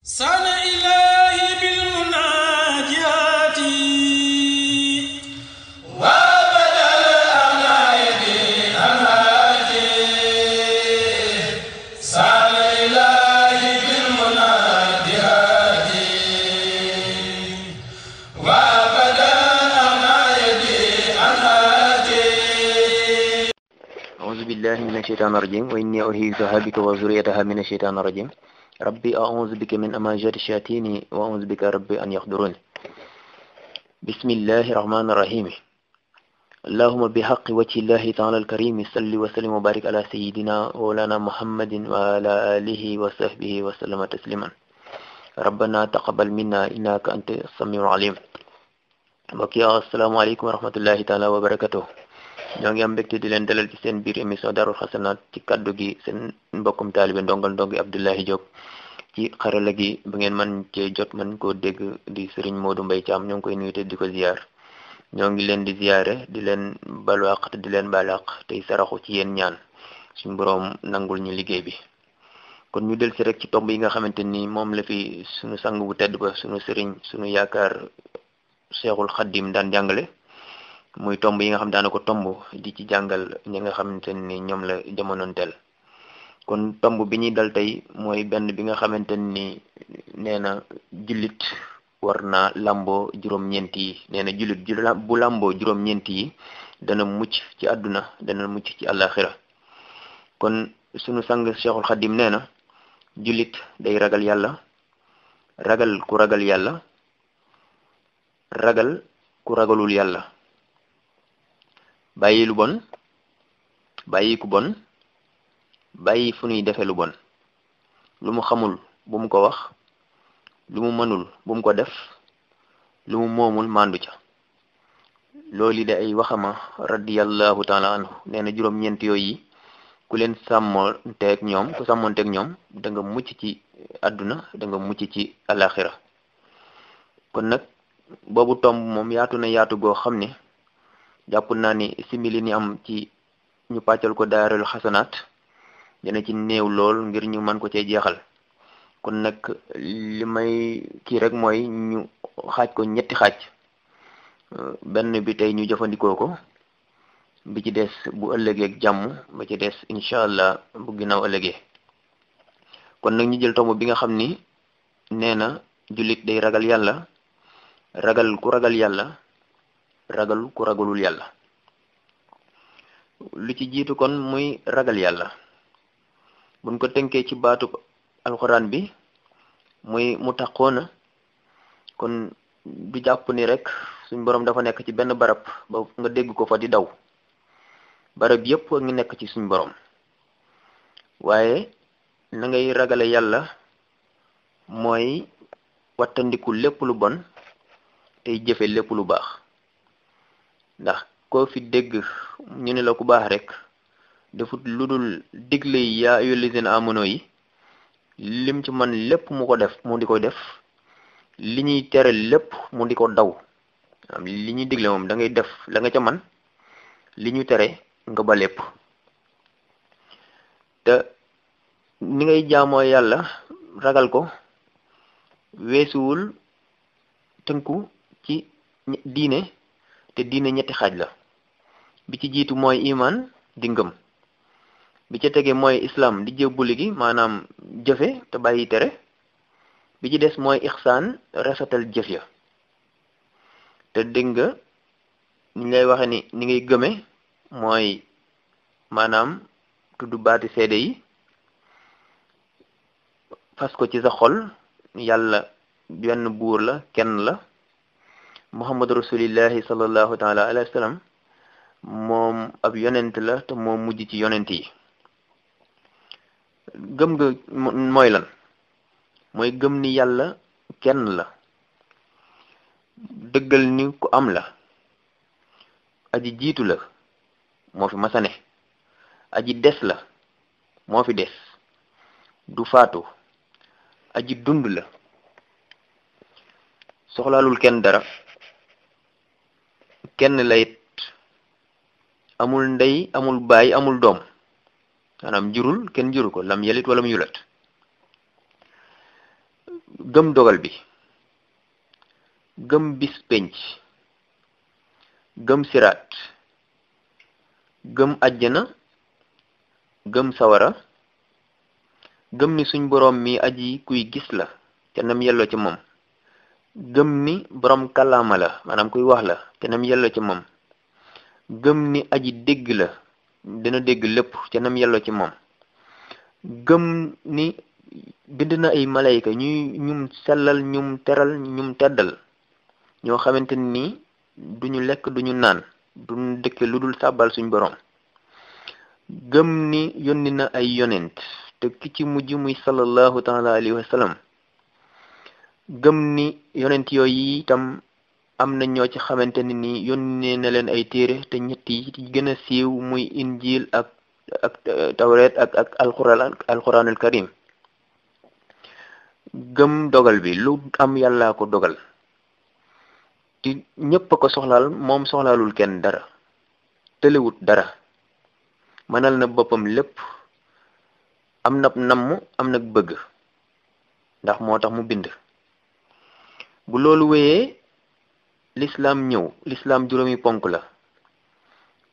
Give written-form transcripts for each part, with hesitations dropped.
sana ilahi bil munajati wa badal amnayati anhati sana ilahi bil munajati wa badal amnayati anhati. أعوذ بالله من الشيطان الرجيم وإني أعيذها بك وذريتها من الشيطان الرجيم ربي أعوذ بك من همزات الشياطين وأعوذ بك ربي أن يحضرون. بسم الله الرحمن الرحيم. اللهم بحق وجه الله تعالى الكريم صل وسلم وبارك على سيدنا ومولانا محمد وعلى آله وصحبه وسلم تسليما. ربنا تقبل منا إنك أنت السميع العليم. mbokk yi asalaamaaleykum wa rahmatullahi taala wa barakatuh. ñoo ngi am mbégte di leen dalal ci seen biir émission Daruul hasanaat ci kaddu gi seen mbokkum taalibe ndongi Abdoulaye Diop ci xarala gi ba ngeen mën cee jot mën koo dégg di Serigne Modou Mbaye Thiam ñoo ngi koy nuyu te di ko ziar. ñoo ngi leen di ziare di leen balwaq te di leen balaq tey saraxu ci yéen ñaan suñu boroom nangul ñu liggéey bi. kon ñu del si rek ci tomb yi nga xamante ni moom la fi suñu sang bu tedd ba suñu Serigne suñu yaakaar Cheikhul Khadim daan jàngale. muy tomb yi nga xam daana ko tomb di ci jàngal ñi nga xamante ni ñoom la jamonoonteel. kon tomb bi ñuy dal tey mooy benn bi nga xamante ni nee na jullit war naa làmboo juróom-ñeent yi. nee na jullit bu làmboo juróom-ñeent yi dana mucc ci àdduna dana mucc ci àllaaxira. kon sunu sang Cheikhul Khadim nee na jullit day ragal yàlla, ragal ku ragal yàlla, ragal ku ragalul yàlla, bàyyi lu bon, bàyyi ku bon, bàyyi fu ñuy defe lu bon, lu mu xamul bu mu ko wax, lu mu mënul bu mu ko def, lu mu moomul màndu ca. loolu de ay waxama radiyallahu taala anhu. nee na juróom-ñeent yooyu ku leen sàmmonteeg ñoom ku sàmmonteeg ñoom da nga mucc ci àdduna da nga mucc ci alaxira. kon nag boobu tomb moom yaatu na yaatu goo xam ne jàpp naa ni simili ni am ci ñu pàccal ko daarul xasanaat dina ci néew lool ngir ñu mën ko cee jeexal. kon nag li may kii rek mooy ñu xaaj ko ñetti xaaj. benn bi tey ñu jëfandikoo ko, bi ci des bu ëllëgee ak jàmm, ba ci des incha allah bu ginnaaw ëllëgee. kon nag ñu jël tomb bi nga xam ni nee na jullit day ragal yàlla, ragal ku ragal yàlla, ragal ku ragalul yàlla. lu ci jiitu kon muy ragal yàlla. buñ ko tënkee ci baatu alxuraan bi muy mu taqoona, kon du jàpp ni rek suñ boroom dafa nekk ci benn barab ba nga dégg ko fa di daw. barab yépp ngi nekk ci suñ boroom, waaye na ngay ragale yàlla mooy wattandiku lépp lu bon tey jëfe lépp lu baax. ndax koo fi dégg ñu ne la ku baax rek defut lu dul digle yi yaa ayyuhal lazina amanu yi lim ci man lépp mu ko def mu di ko def, li ñuy tere lépp mu di ko daw. li ñuy digle moom da ngay def la nga ca man, li ñu tere nga ba lépp. te ni ngay jaamoo yàlla ragal ko weesuwul tënku ci diine. te diine ñetti xaaj la. bi ci jiitu mooy iman di ngëm, bi ca tege mooy islam di jébbuli gi maanaam jëfe te bàyyi tere, bi ci des mooy ixsaan rafetal jëf ya. te dégg nga ni lay waxe ni ngay gëme mooy maanaam tudd baati seede yi, fas ko ci sa xol yàlla benn buur la, kenn la, muhammadu rasulillahi sallallahu taala alayhi wa sallam moom ab yonent la te moo mujj ci yonent yi. gëm nga mooy lan? mooy gëm ni yàlla kenn la, dëggal ni ku am la, aji jiitu la moo fi masane, aji des la moo fi des, du faatu, aji dund la, soxlaalul kenn dara, kenn layit, amul ndey amul baay amul doom, maanaam jurul kenn juru ko, lam yelit wala mu yulat. gëm dogal bi, gëm bis penc, gëm siraat, gëm àjjana, gëm sawara, gëm ni suñ boroom mi aji kuy gis la te nam yelloo ci moom, gëm ni boroom kàllaama la maanaam kuy wax la te nam yelloo ci moom, gëm ni aji dégg la dina dégg lépp te nam yelloo ci moom, gëm ni bind na ay malayka ñum sellal ñum teral ñum teddal ñoo xamante ni duñu lekk duñu naan duñu dëkke lu dul sàbbal suñ boroom, gëm ni yónni na ay yonent te ki ci mujj muy sallallahu taala alayhi wa sallam, gëm ni yonent yooyu itam am na ñoo ci xamante ni yónnee na leen ay téere te ñett yi ci gën a siiw muy injil ak tawreet ak alquranul karim, gëm dogal bi lu am yàllaa ko dogal ti ñépp a ko soxlaal moom soxlaalul kenn dara tëlewut dara mënal na boppam lépp am na namm am na bëgg ndax moo tax mu bind. bu loolu wéyee lislaam ñëw lislaam juróomi ponk la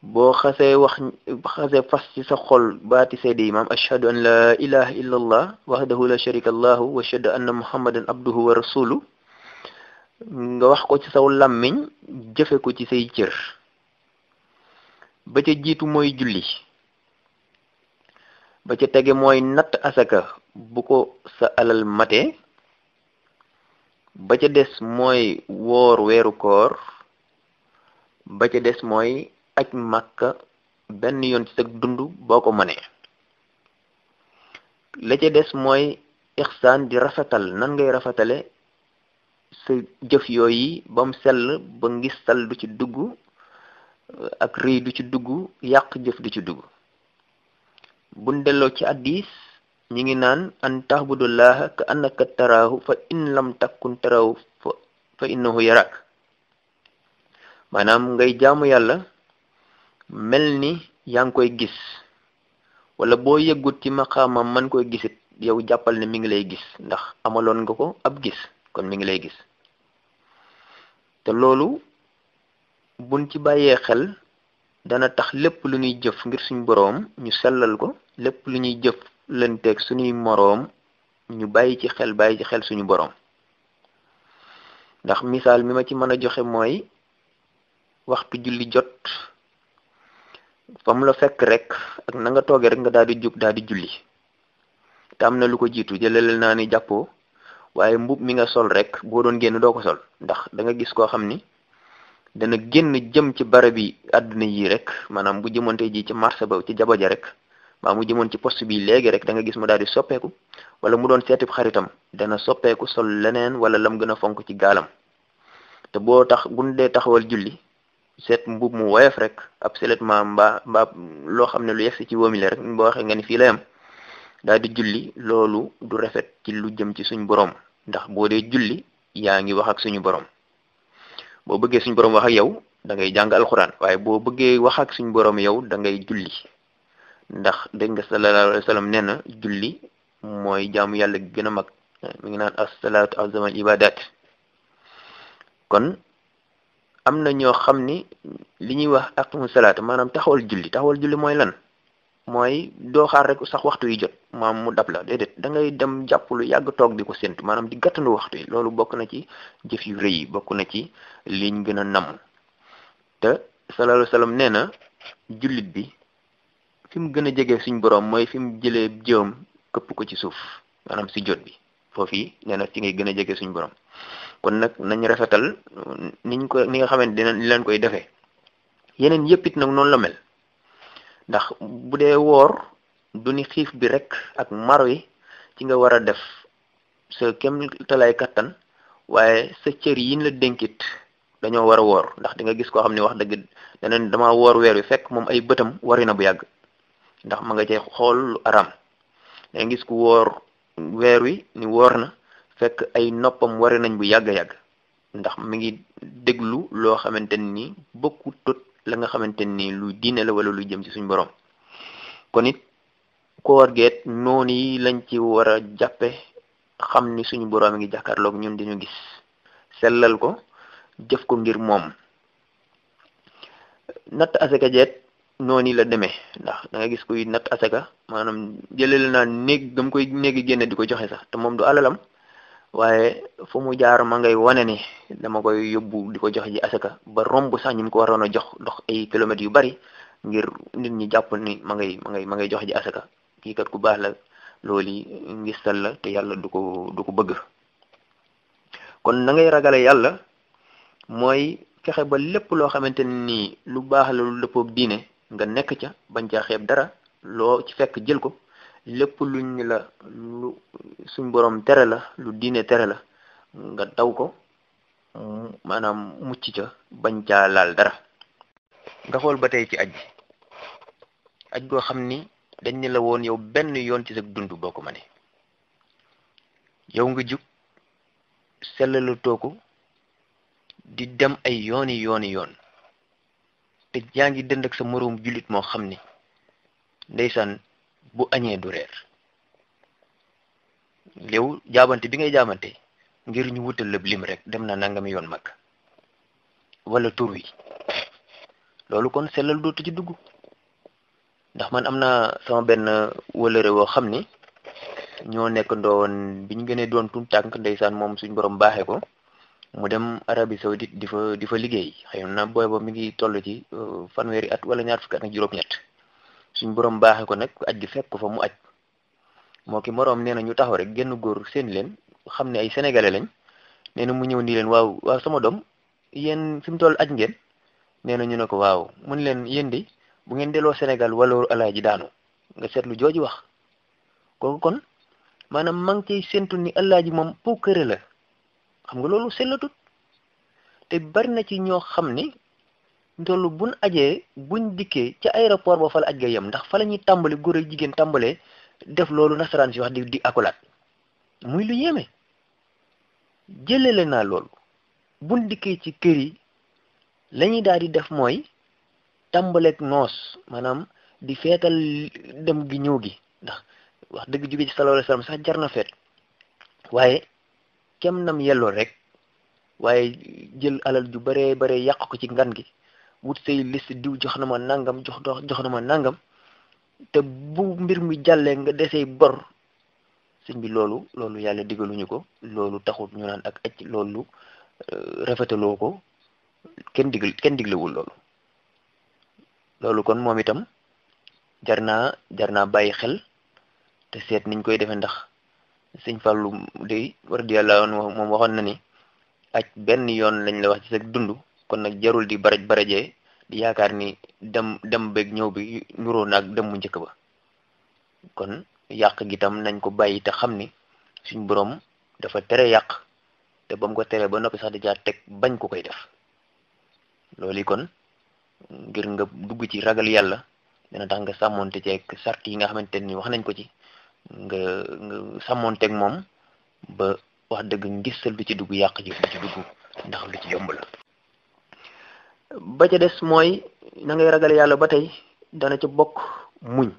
boo xasee fas ci sa xol baati seede yi maam ashhadu an la ilaha illa allah wahdahu la sharika lahu wa ashhadu anna muhammadan abduhu wa rasulu nga wax ko ci saw làmmiñ jëfe ko ci say cër. ba ca jiitu mooy julli, ba ca tege mooy natt asaka bu ko sa alal mate, ba ca des mooy woor weeru koor, ba ca des mooy aj màkka benn yoon ci sa dund boo ko mënee. la ca des mooy ixsaan di rafetal nan ngay rafetale sa jëf yooyu ba mu sell ba ngistal du ci dugg ak rëy du ci dugg yàq jëf du ci dugg. buñ delloo ci hadiis ñi ngi naan an tahbudullaha ka annaka taraahu fa in lam takkun taraahu fa innahu yarak, maanaam ngay jaamu yàlla mel ni yaa ngi koy gis, wala boo yëggut ci maqaamam man koy gisit yow jàppal ne mi ngi lay gis ndax amaloon nga ko ab gis kon mi ngi lay gis. te loolu buñ ci bàyyee xel dana tax lépp lu ñuy jëf ngir suñ boroom ñu sellal ko, lépp lu ñuy jëf lanteeg suñuy moroom ñu bàyyi ci xel suñu boroom. ndax misaal mi ma ci mën a joxe mooy waxtu julli jot fa mu la fekk rek ak na nga toogee rek nga daal di jóg daal di julli te am na lu ko jiitu jëlelal naa ni jàppoo, waaye mbub mi nga sol rek boo doon génn doo ko sol ndax da nga gis koo xam ni dana génn jëm ci barab yi àdduna yi rek, maanaam bu jëmoonte ji ci marché ba ci jaba ja rek maa mu jëmoon ci poste bi léegi rek da nga gis mu daal di soppeeku, wala mu doon seetib xaritam dana soppeeku sol leneen wala lam gën a fonk ci gaalam. te boo tax buñ dee taxawal julli seet mbub mu woyof rek ab seulement mbaa loo xam ne lu yegsi ci wóomile rek boo waxee nga ni fii la yam daal di julli, loolu du rafet ci lu jëm ci suñu borom. ndax boo dee julli yaa ngi wax ak suñu borom. boo bëggee suñu borom wax ak yow da ngay jàng alxuraan, waaye boo bëggee wax ak suñu borom yow da ngay julli. ndax dégg nga sallallahu alayhi wa sallam nee na julli mooy jaamu yàlla gi gën a mag, mi ngi naan as-salaatu azamal ibadat. kon am na ñoo xam ni li ñuy wax aqimu salaat maanaam taxawal julli mooy lan? mooy doo xaar rek sax waxtu yi jot maam mu dab la, déedéet da ngay dem jàpp lu yàgg toog di ko séntu, maanaam di gàttandu waxtu yi. loolu bokk na ci jëf yu rëy yi, bokk na ci liñ gën a namm. te sallallahu alayhi wa sallam nee na jullit bi fi mu gën a jege suñ borom mooy fi mu jëlee jëwam këpp ko ci suuf, maanaam si jot bi foofu yi nee na ci ngay gën a jege suñ borom. kon nag nañ rafetal ni nga xamante dinañ leen koy defee. yeneen yëpp it nag noonu la mel, ndax bu dee woor du ni xiif bi rek ak maro yi ci nga war a def sa kem talaay kattan, waaye sa cër yi la dénkit dañoo war a woor. ndax di nga gis koo xam ne wax dëgg daneen dama woor weer wi fekk moom ay bëtam wari na bu yàgg ndax ma nga cay xool lu araam. da nga gis ku woor weer wi ni woor na fekk ay noppam wari nañ bu yàgg-yàgg ndax mi ngi déglu loo xamante ni bokku tot la nga xamante ni lu diine la wala lu jëm ci suñu borom. kon it koor geet noonu yi lañ ci war a jàppe xam ni suñu boroom ngi jàkkaarloog ñun di ñu gis sellal ko jëf ko ngir moom. natt asaka jeet noonu la demee ndax da nga gis kuy natt asaka maanaam jëlale naa néeg gam koy néegi génne di ko joxe sax te moom du alalam waaye fu mu jaar ma ngay wane ni dama koy yóbbu di ko joxe ji asaka ba romb sax ñu ko waroon a jox dox ay kilomètres yu bari ngir nit ñi jàpp ni ma ngay joxe ji asaka kii kat ku baax la loolu ngistal la te yàlla du ko bëgg. kon na ngay ragale yàlla mooy fexe ba lépp loo xamante ni lu baax la lu dëppoog diine nga nekk ca bañ caa xeeb dara loo ci fekk jël ko lépp luñ la lu suñ borom tere la lu diine tere la nga daw ko maanaam mucc ca bañ caa laal dara. nga xool ba tey ci aj goo xam ni dañ ne la woon yow benn yoon ci sa dund boo ko mënee yow nga jug sellalu tooku di dem ay yoon te yaa ngi dënd ak sa moroom jullit moo xam ni ndeysaan bu añee du reer léew jaabante bi ngay jaabante ngir ñu wutal lëb lim rek dem na nangami yoon mag wala tur wi loolu kon sellal dootu ci dugg. ndax man am na sama benn wëlëre woo xam ni ñoo nekk ndowoon bi ñu gënee doon tuut tànk ndeysaan moom suñ borom baaxee ko mu dem Arabie Saoudite di fa liggéey xëy na booy ba mi ngi toll ci fanweeri at wala ñaar fukki at ak juróom-ñett suñ borom baaxee ko nag aj gi fekk ko fa mu aj moo ki moroom nee na ñu taxaw rek genn góor seen leen xam ne ay sénégalais lañ nee na mu ñëw nii leen waaw sama doom yéen fi mu toll aj ngeen nee na ñu ne ko waaw mun leen yéen di bu ngeen delloo Sénégal wala alaaji daanu nga seetlu jooju wax kooku kon maanaam maa ngi ciy séntu ni alaaji moom puukare la xam nga loolu sellatut te bari na ci ñoo xam ni ndollu buñ ajee buñ dikkee ca aéroport ba fa la aj ga yem ndax fa la ñuy tàmbali góor ak jigéen tàmbalee def loolu nasaraan si wax di akolaat muy lu yéeme jëlele naa loolu buñ dikkee ci kër yi la ñuy daal di def mooy tàmbaleeg noos maanaam di feetal dem gi ñëw gi ndax wax dëgg jóge ci sallallahu alayhi wasallam sax jar na feet waaye kem nam yelloo rek waaye jël alal ju bare yàq ko ci ngan gi wut say liste diw jox na ma nangam jox na ma nangam te bu mbir mi jàllee nga desee bor sëñ bi loolu yàlla digaluñu ko loolu taxut ñu naan ak aj loolu rafetaloo ko kenn diglewul loolu kon moom itam jar naa bàyyi xel te seet niñ koy defee ndax sëñ Fallou de radiyallahu anhu moom waxoon na ni aj benn yoon lañ la wax ci sa dund kon nag jarul di barajee di yaakaar ni dem beeg ñëw bi nuroo naag dem mu njëkk ba kon yàq gi tam nañ ko bàyyi te xam ni suñ borom dafa tere yàq te ba mu ko tere ba noppi sax di jaar teg bañ ko koy def loolu kon ngir nga dugg ci ragal yàlla dina tax nga sàmmonte ceeg sart yi nga xamante ni wax nañ ko ci nga sàmmonteeg moom ba wax dëgg ngistal du ci dugg yàq ji du ci dugg ndax lu ci yomb la. ba ca des mooy na ngay ragal yàlla ba tey dana ca bokk muñ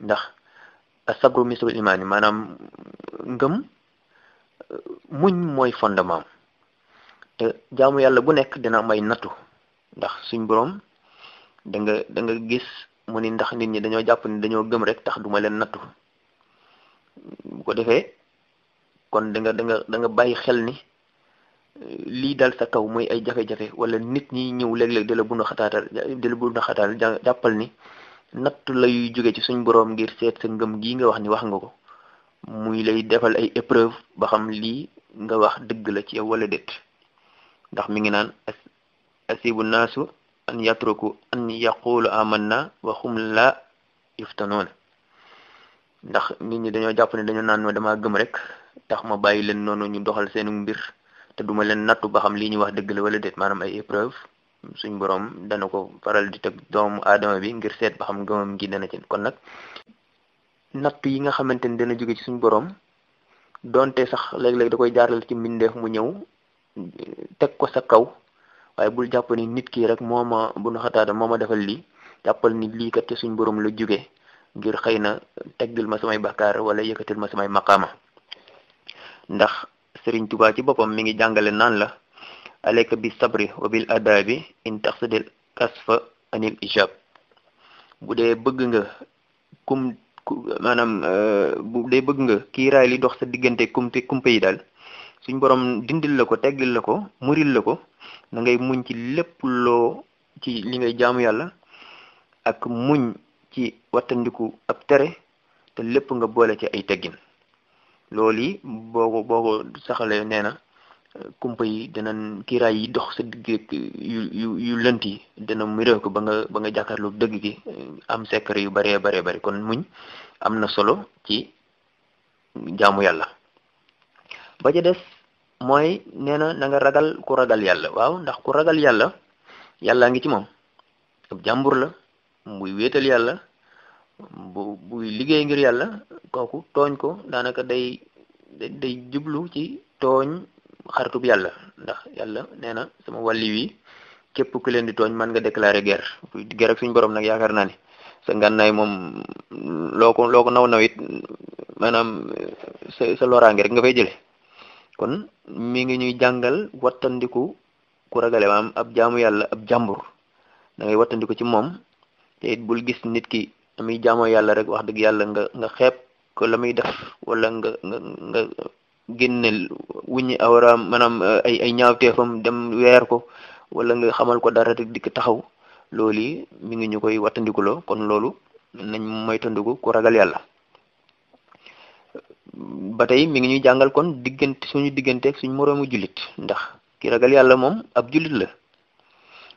ndax asabru misrul imaan yi maanaam ngëm muñ mooy fondement te jaamu yàlla bu nekk dina am ay nattu ndax suñ borom da nga gis mu ni ndax nit ñi dañoo jàpp ni dañoo gëm rek tax duma leen nattu bu ko defee kon da nga bàyyi xel ni lii dal sa kaw muy ay jafe-jafe wala nit ñi ñëw léeg-léeg di la bund xataal jàppal ni nattu lay jóge ci suñ borom ngir seet sa ngëm gii nga wax ni wax nga ko muy lay defal ay épreuve ba xam lii nga wax dëgg la ci yow wala déet ndax mi ngi naan asibu naasu an yatruku an yaqulu amanna wa hum la yuftanoon ndax nit ñi dañoo jàpp ne dañoo naan ma dama gëm rek tax ma bàyyi leen noonu ñu doxal seenu mbir te duma leen nattu ba xam lii ñu wax dëgg la wala déet maanaam ay épreuve suñ borom dana ko faral di teg doomu aadama bi ngir seet ba xam gëmam gi dana ci kon nag nattu yi nga xamante ni dana jóge ci suñ borom donte sax léeg-léeg da koy jaarale ci mbindeef mu ñëw teg ko sa kaw waaye bul jàpp ni nit ki rek moo ma defal lii jàppal ni lii kat ci suñ borom la jóge ngir xëy na teggil ma samay bakkaar wala yëkkatil ma samay maqaama ndax Sëriñ Tuubaa ci boppam mi ngi jàngale naan la alayka bi sabri wa bil adabi in taqsidil kasfa anil ijab bu dee bëgg nga maanaam bu dee bëgg nga kiiraay li dox sa diggante kumpe yi daal suñ borom dindil la ko teggil la ko muril la ko na ngay muñ ci lépp loo ci li ngay jaamu yàlla ak muñ ci wattandiku ab tere te lépp nga boole ci ay teggin loolu yi boo ko saxalee nee na kumpa yi dinañ kiiraay yi dox sa digg yu lënt yi dina miree ko ba nga jàkkaarloo dëgg gi am secret yu baree bari kon muñ am na solo ci jaamu yàlla. ba ca des mooy nee na nga ragal ku ragal yàlla waaw ndax ku ragal yàlla yàllaa ngi ci moom ab jàmbur la buy wéetal yàlla buy liggéey ngir yàlla kooku tooñ ko daanaka day jublu ci tooñ xaritub yàlla ndax yàlla nee na sama wàlli wi képp ku leen di tooñ man nga déclarer guerre ak suñu borom nag yaakaar naa ne sa ngànnaay moom loo ko nawit maanaam sa loraange rek nga fay jële kon mi ngi ñuy jàngal wattandiku ku ragale maam ab jaamu yàlla ab jàmbur da ngay wattandiku ci moom te it bul gis nit ki muy jaamoo yàlla rek wax dëgg yàlla nga xeeb ko la muy def wala nga génne wuññi awraam maanaam ay ñaawteefam dem weer ko wala nga xamal ko dara rek dikk taxaw loolu yi mi ngi ñu koy wattandikuloo kon loolu nañ moytandiku ku ragal yàlla. ba tey mi ngi ñuy jàngal kon suñu digganteeg suñu moroomu jullit ndax ki ragal yàlla moom ab jullit la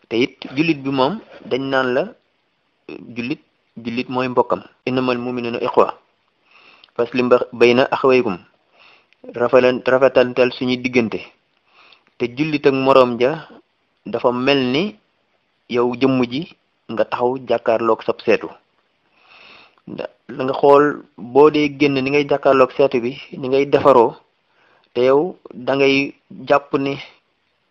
te it jullit bi moom dañ naan la jullit mooy mbokkam innamal mu'minuna ikhwa faslim bayna akhawaykum rafetantal suñu diggante te jullit ak moroom ja dafa mel ni yow jëmm ji nga taxaw jàkkaarloog sab seetu la nga xool boo dee génn ni ngay jàkkaarloog seetu bi ni ngay defaroo te yow da ngay jàpp ni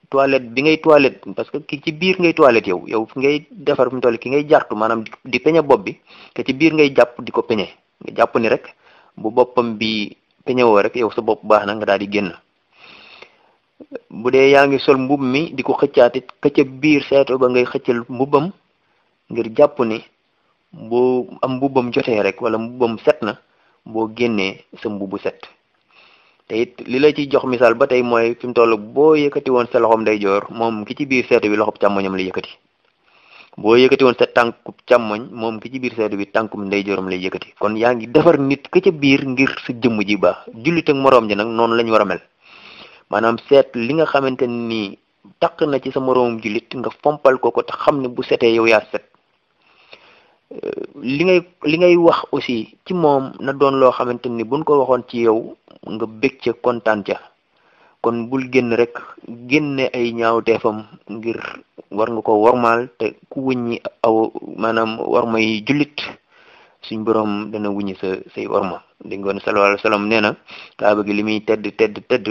toilette bi ngay toilette parce que ki ci biir ngay toilette yow fi ngay defar fi mu toll ki ngay jartu maanaam di peñe bopp bi te ci biir ngay jàpp di ko peñe nga jàpp ni rek bu boppam bi peñe woo rek yow sa bopp baax na nga daal di génn bu dee yaa ngi sol mbub mi di ko xëccaatit këcca biir seetu ba ngay xëccal mbubbam ngir jàpp ni boo am mbubbam jotee rek wala mbubbam set na boo génnee sa mbubbu set te it li la ciy jox misaal ba tey mooy fi mu toll boo yëkkati woon sa loxoom ndeyjoor moom ki ci biir seetu bi loxob càmmoñam lay yëkkati boo yëkkati woon sa tànkub càmmoñ moom ki ci biir seetu bi tànkum ndeyjooram lay yëkkati kon yaa ngi defar nit ka ca biir ngir sa jëmm ji baax jullit ak moroom ji nag noonu lañ war a mel maanaam seet li nga xamante ni taq na ci sa moroomum jullit nga fompal ko te xam ne bu setee yow yaa set li ngay wax aussi ci moom na doon loo xamante ni buñ ko waxoon ci yow nga bég ca kontaan ca kon bul génn rek génne ay ñaawteefam ngir war nga ko wormaal te ku wuññi aw maanaam wormay jullit suñ borom dana wuññi say worma di ngoon sallallahu alayhi wasallam nee na kaaba gi li muy tedd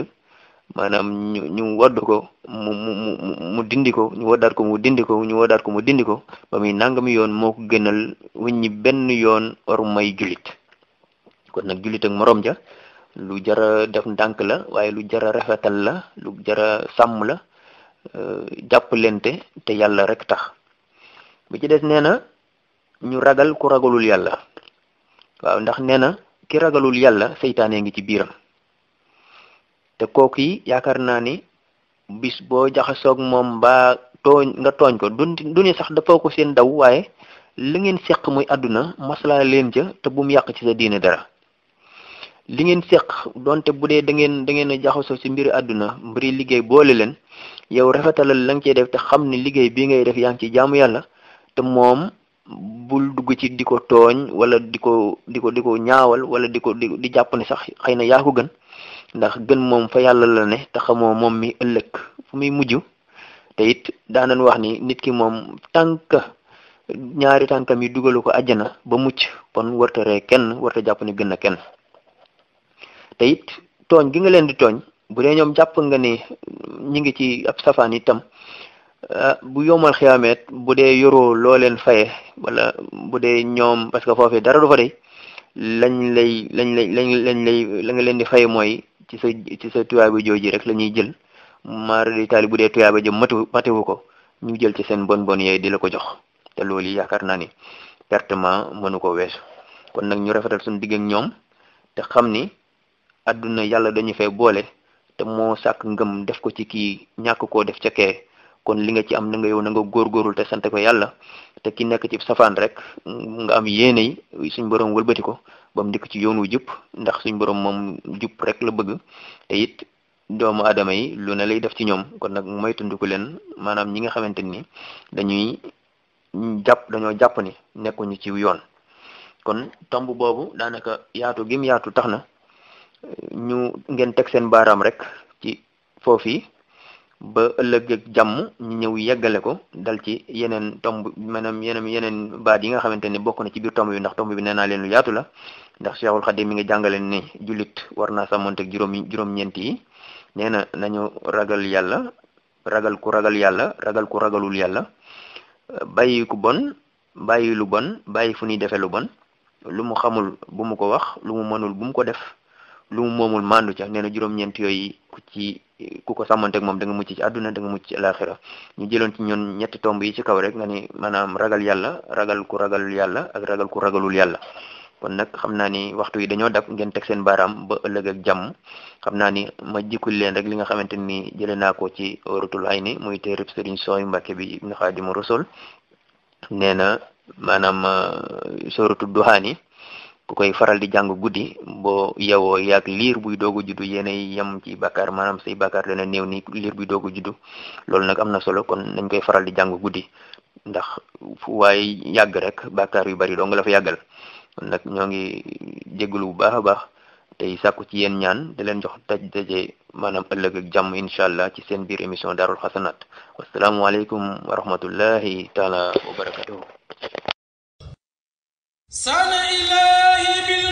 maanaam ñu wodd ko mu dindi ko ñu woddaat ko mu dindi ko ñu woddaat ko mu dindi ko ba muy nangami yoon moo ko gënal wuññi benn yoon wormay jullit kon nag jullit ak morom ja lu jara def ndànk la waaye lu jara rafetal la lu jara sàmm la jàppalente te yàlla rek tax bi ci des nee na ñu ragal ku ragalul yàlla waaw ndax nee na ki ragalul yàlla seytaane ngi ci biiram te kooku yi yaakaar naa ni bis boo jaxasoog moom ba nga tooñ ko du ni sax dafa ko seen daw waaye li ngeen seq muy àdduna maslaa leen ca te bu mu yàq ci sa diine dara li ngeen seq donte bu dee da ngeen a jaxasoo ci mbiri àdduna mbiri liggéey boole leen yow rafetalal la nga cee def te xam ne liggéey bii ngay def yaa ngi ci jaamu yàlla te moom bul dugg ci di ko tooñ wala di ko ñaawal wala di jàpp ne sax xëy na yaa ko gën ndax gën moom fa yàlla la ne te xamoo moom mi ëllëg fu muy mujj te it daanan wax ni nit ki moom ñaari tànkam yi dugalu ko àjjana ba mucc kon warta ree kenn warta jàpp ne gën na kenn te it tooñ gi nga leen di tooñ bu dee ñoom jàpp nga ni ñi ngi ci ab safaan itam bu yomal xiyaameet bu dee yoroo loo leen faye wala bu dee ñoom parce que foofee dara du fa dey la nga leen di faye mooy ci sa tuyaaba jooji rek la ñuy jël maar di taali bu dee tuyaaba jëm matewu ko ñu jël ci seen bon yooyu di la ko jox te loolu yi yaakaar naa ni pertement mënu ko weesu. kon nag ñu rafetal suñu digg ak ñoom te xam ni àdduna yàlla dañu fay boole te moo sàkk ngëm def ko ci kii ñàkk koo def ca kee kon li nga ci am na nga yow na nga góorgóorul te sante ko yàlla te ki nekk ci safaan rek nga am yéene yi suñ borom wëlbati ko ba mu dikk ci yoon wu jub ndax suñ borom moom jub rek la bëgg te it doomu aadama yi lu ne lay def ci ñoom kon nag moytandiku leen maanaam ñi nga xamante ni dañoo jàpp ni nekkuñu ci yoon. kon tomb boobu daanaka yaatu gim yaatu tax na ñu ngeen teg seen baaraam rek ci foofu ba ëllëg ak jàmm ñu ñëw yeggale ko dal ci yeneen tomb maanaam yeneen baat yi nga xamante ni bokk na ci biir tomb bi ndax tomb bi nee naa leen lu yaatu la ndax Cheikhul Khadim mi ngi jàngale ni jullit war naa sàmmonteeg juróom-ñeent yi nee na nañu ragal yàlla ragal ku ragalul yàlla bàyyi ku bon bàyyi lu bon bàyyi fu ñuy defee lu bon lu mu xamul bu mu ko wax lu mu mënul bu mu ko def lu mu moomul mandu ca nee na juróom-ñeent yooyu ku ko sàmmanteeg moom da nga mucc ci àdduna da nga mucc ci alaxira ñu jëloon ci ñoon ñetti tomb yi ci kaw rek nga ni maanaam ragal yàlla ragal ku ragalul yàlla ak ragal ku ragalul yàlla. kon nag xam naa ni waxtu yi dañoo dab ngeen teg seen baaraam ba ëllëg ak jàmm xam naa ni ma jikkul leen rek li nga xamante ni jëlee naa ko ci Oratul Ayni muy téereb Sëriñ Sooy Mbàkke bi Ibnu Xaadimu Rasuul nee na maanaam sóoratu duhaani ku koy faral di jàng guddi boo yewoo yaag liir buy doogu juddu yéenay yem ci bàkkaar maanaam say bàkkaar dana néew ni liir buy doogu juddu loolu nag am na solo kon nañ koy faral di jàng guddi ndax fu waaye yàgg rek bàkkaar yu bari doo nga la fa yàggal kon nag ñoo ngi jégalu bu baax a baax tey sàkku ci yéen ñaan di leen jox daje maanaam ëllëg ak jàmm incha allah ci seen biir émission Daarul Xasanaat wasalaamualeykum wa rahmatullahi taala wa barakatuhu. sana ilahi bil